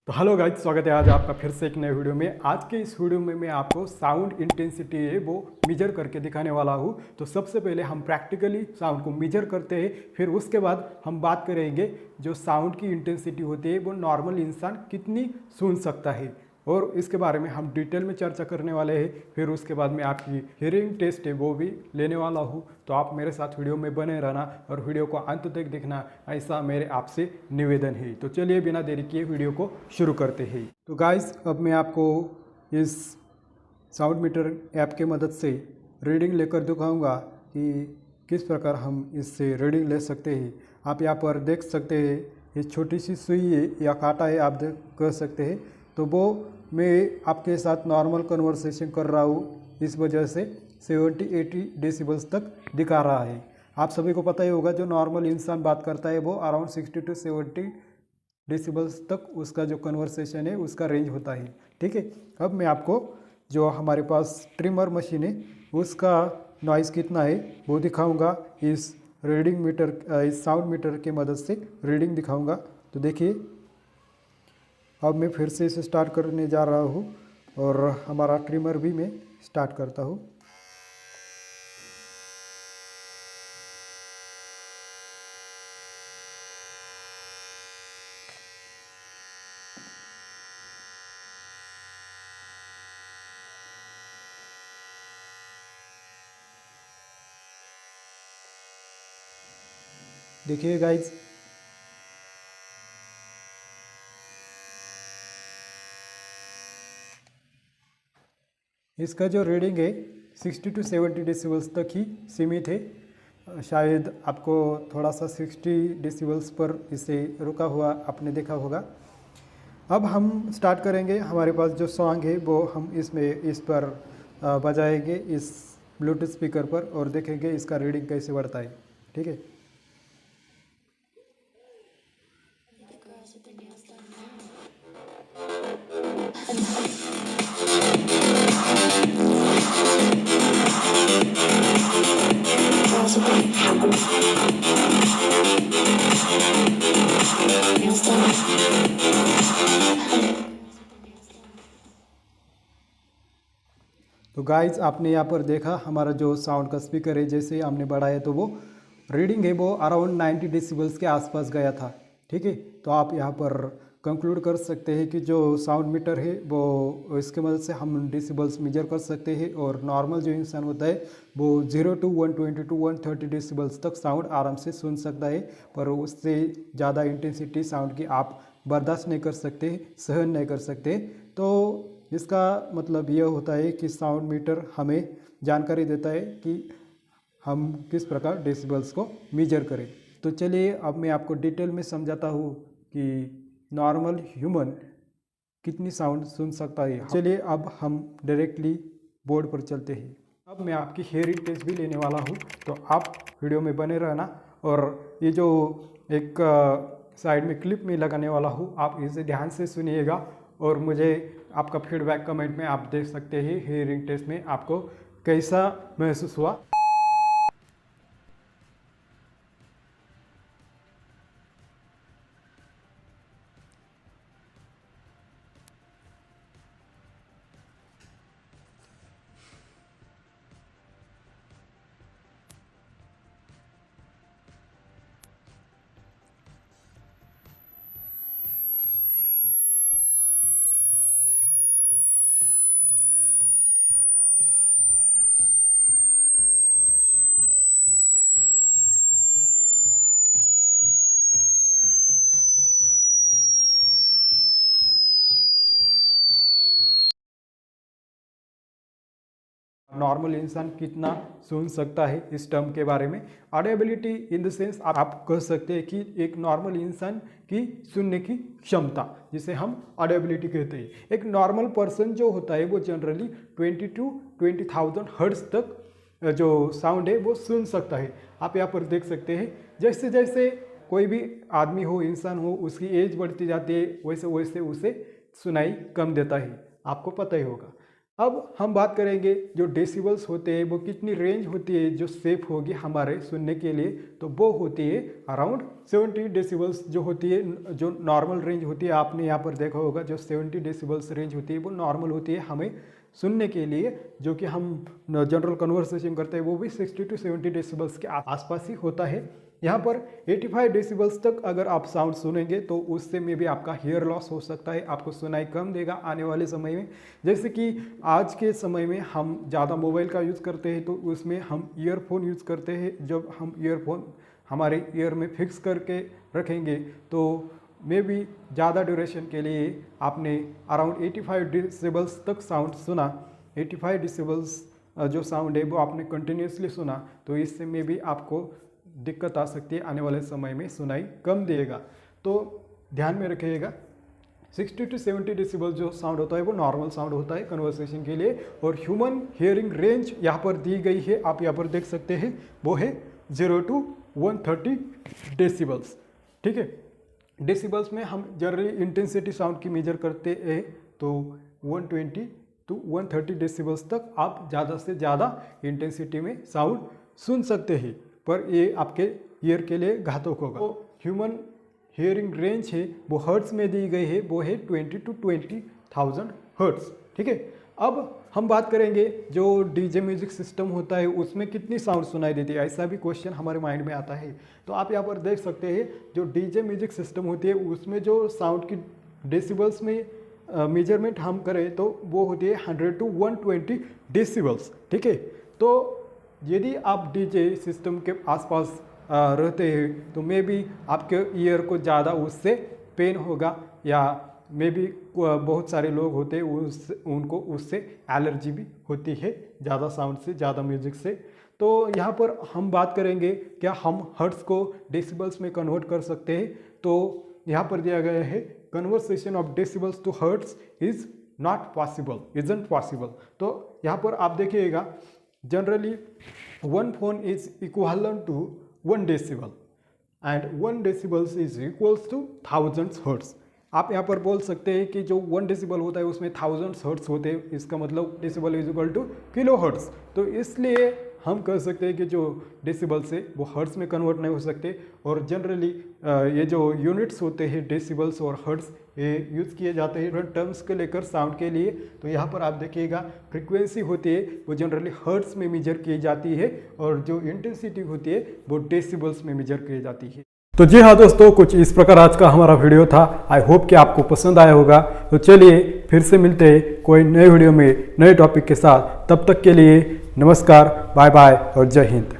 तो hello guys, स्वागत है आज आपका फिर से एक नए वीडियो में। आज के इस वीडियो में मैं आपको साउंड इंटेंसिटी है वो मेजर करके दिखाने वाला हूँ। तो सबसे पहले हम प्रैक्टिकली साउंड को मेजर करते हैं, फिर उसके बाद हम बात करेंगे जो साउंड की इंटेंसिटी होती है वो नॉर्मल इंसान कितनी सुन सकता है, और इसके बारे में हम डिटेल में चर्चा करने वाले हैं। फिर उसके बाद में आपकी हियरिंग टेस्ट है वो भी लेने वाला हूँ। तो आप मेरे साथ वीडियो में बने रहना और वीडियो को अंत तक देखना, ऐसा मेरे आपसे निवेदन है। तो चलिए बिना देरी किए वीडियो को शुरू करते हैं। तो गाइस, अब मैं आपको इस साउंड मीटर ऐप के मदद से रीडिंग लेकर दिखाऊंगा कि किस प्रकार हम इससे रीडिंग ले सकते हैं। आप यहाँ पर देख सकते हैं, ये छोटी सी सुई है या कांटा है, आप कह सकते हैं। तो वो मैं आपके साथ नॉर्मल कन्वर्सेशन कर रहा हूँ, इस वजह से 70-80 डेसिबल्स तक दिखा रहा है। आप सभी को पता ही होगा, जो नॉर्मल इंसान बात करता है वो अराउंड 60 to 70 डेसिबल्स तक उसका जो कन्वर्सेशन है उसका रेंज होता है। ठीक है, अब मैं आपको जो हमारे पास ट्रिमर मशीन है उसका नॉइज़ कितना है वो दिखाऊंगा। इस रीडिंग मीटर, इस साउंड मीटर के मदद से रीडिंग दिखाऊंगा। तो देखिए, अब मैं फिर से इसे स्टार्ट करने जा रहा हूँ और हमारा ट्रिमर भी मैं स्टार्ट करता हूँ। देखिए गाइज, इसका जो रीडिंग है 60 to 70 डेसिबल्स तक ही सीमित है। शायद आपको थोड़ा सा 60 डेसिबल्स पर इसे रुका हुआ आपने देखा होगा। अब हम स्टार्ट करेंगे। हमारे पास जो सॉन्ग है वो हम इस पर बजाएंगे इस ब्लूटूथ स्पीकर पर, और देखेंगे इसका रीडिंग कैसे बढ़ता है। ठीक है, तो गाइज आपने यहाँ पर देखा हमारा जो साउंड का स्पीकर है, जैसे हमने बढ़ाया तो वो रीडिंग है वो अराउंड 90 डेसिबल्स के आसपास गया था। ठीक है, तो आप यहाँ पर कंक्लूड कर सकते हैं कि जो साउंड मीटर है वो इसके मदद से हम डेसिबल्स मेजर कर सकते हैं, और नॉर्मल जो इंसान होता है वो 0 to 120 to 130 डेसिबल्स तक साउंड आराम से सुन सकता है। पर उससे ज़्यादा इंटेंसिटी साउंड की आप बर्दाश्त नहीं कर सकते, सहन नहीं कर सकते। तो इसका मतलब यह होता है कि साउंड मीटर हमें जानकारी देता है कि हम किस प्रकार डेसिबल्स को मेजर करें। तो चलिए अब मैं आपको डिटेल में समझाता हूँ कि नॉर्मल ह्यूमन कितनी साउंड सुन सकता है। चलिए अब हम डायरेक्टली बोर्ड पर चलते हैं। अब मैं आपकी हेयरिंग टेस्ट भी लेने वाला हूँ, तो आप वीडियो में बने रहना। और ये जो एक साइड में क्लिप में लगाने वाला हूँ, आप इसे ध्यान से सुनिएगा और मुझे आपका फीडबैक कमेंट में आप दे सकते हैं हेयरिंग टेस्ट में आपको कैसा महसूस हुआ। नॉर्मल इंसान कितना सुन सकता है इस टर्म के बारे में। ऑडिबिलिटी इन द सेंस आप कह सकते हैं कि एक नॉर्मल इंसान की सुनने की क्षमता, जिसे हम ऑडिबिलिटी कहते हैं। एक नॉर्मल पर्सन जो होता है वो जनरली 20 to 20,000 हर्ट्ज तक जो साउंड है वो सुन सकता है। आप यहाँ पर देख सकते हैं, जैसे जैसे कोई भी आदमी हो, इंसान हो, उसकी एज बढ़ती जाती है वैसे वैसे उसे सुनाई कम देता है, आपको पता ही होगा। अब हम बात करेंगे जो डेसिबल्स होते हैं वो कितनी रेंज होती है जो सेफ होगी हमारे सुनने के लिए, तो वो होती है अराउंड 70 डेसिबल्स जो होती है, जो नॉर्मल रेंज होती है। आपने यहाँ पर देखा होगा जो 70 डेसिबल्स रेंज होती है वो नॉर्मल होती है हमें सुनने के लिए। जो कि हम जनरल कन्वर्सेशन करते हैं वो भी 60 to 70 डेसिबल्स के आसपास ही होता है। यहाँ पर 85 डेसिबल्स तक अगर आप साउंड सुनेंगे तो उससे में भी आपका हेयर लॉस हो सकता है, आपको सुनाई कम देगा आने वाले समय में। जैसे कि आज के समय में हम ज़्यादा मोबाइल का यूज़ करते हैं तो उसमें हम ईयरफोन यूज़ करते हैं। जब हम ईयरफोन हमारे ईयर में फिक्स करके रखेंगे तो मे भी ज़्यादा ड्यूरेशन के लिए आपने अराउंड 85 डेसिबल्स तक साउंड सुना, 85 डेसिबल्स जो साउंड है वो आपने कंटिन्यूसली सुना, तो इससे में भी आपको दिक्कत आ सकती है, आने वाले समय में सुनाई कम देगा। तो ध्यान में रखिएगा 60 to 70 डेसिबल जो साउंड होता है वो नॉर्मल साउंड होता है कन्वर्सेशन के लिए। और ह्यूमन हियरिंग रेंज यहाँ पर दी गई है, आप यहाँ पर देख सकते हैं, वो है 0 to 130 डेसिबल्स। ठीक है, डेसिबल्स में हम जनरली इंटेंसिटी साउंड की मेजर करते हैं तो 120 to 130 डेसिबल्स तक आप ज़्यादा से ज़्यादा इंटेंसिटी में साउंड सुन सकते हैं, पर ये आपके ईयर के लिए घातक होगा। तो ह्यूमन हियरिंग रेंज है वो हर्ट्स में दी गई है, वो है 20 to 20,000 हर्ट्स। ठीक है, अब हम बात करेंगे जो डीजे म्यूजिक सिस्टम होता है उसमें कितनी साउंड सुनाई देती है, ऐसा भी क्वेश्चन हमारे माइंड में आता है। तो आप यहाँ पर देख सकते हैं जो डीजे म्यूजिक सिस्टम होती है उसमें जो साउंड की डेसिबल्स में मेजरमेंट हम करें तो वो होती है 100 to 120 डेसिबल्स। ठीक है, तो यदि आप डीजे सिस्टम के आसपास रहते हैं तो मे बी आपके ईयर को ज़्यादा उससे पेन होगा, या मे बी बहुत सारे लोग होते हैं उनको उससे एलर्जी भी होती है ज़्यादा साउंड से, ज़्यादा म्यूजिक से। तो यहाँ पर हम बात करेंगे क्या हम हर्ट्स को डेसिबल्स में कन्वर्ट कर सकते हैं। तो यहाँ पर दिया गया है conversation of decibels to hertz is not possible, isn't possible. तो यहाँ पर आप देखिएगा generally 1 phone is equivalent to 1 decibel and 1 decibels is equals to thousands hertz। आप यहाँ पर बोल सकते हैं कि जो 1 डेसिबल होता है उसमें थाउजेंड्स हर्ट्स होते हैं, इसका मतलब decibel is equal to kilo hertz. तो इसलिए हम कह सकते हैं कि जो डेसिबल से वो हर्ट्स में कन्वर्ट नहीं हो सकते। और जनरली ये जो यूनिट्स होते हैं डेसिबल्स और हर्ट्स ये यूज़ किए जाते हैं डिफरेंट टर्म्स के लेकर साउंड के लिए। तो यहाँ पर आप देखिएगा फ्रीक्वेंसी होती है वो जनरली हर्ट्स में मेजर की जाती है और जो इंटेंसिटी होती है वो डेसिबल्स में मेजर की जाती है। तो जी हाँ दोस्तों, कुछ इस प्रकार आज का हमारा वीडियो था। आई होप कि आपको पसंद आया होगा। तो चलिए फिर से मिलते हैं कोई नए वीडियो में नए टॉपिक के साथ। तब तक के लिए नमस्कार, बाय बाय और जय हिंद।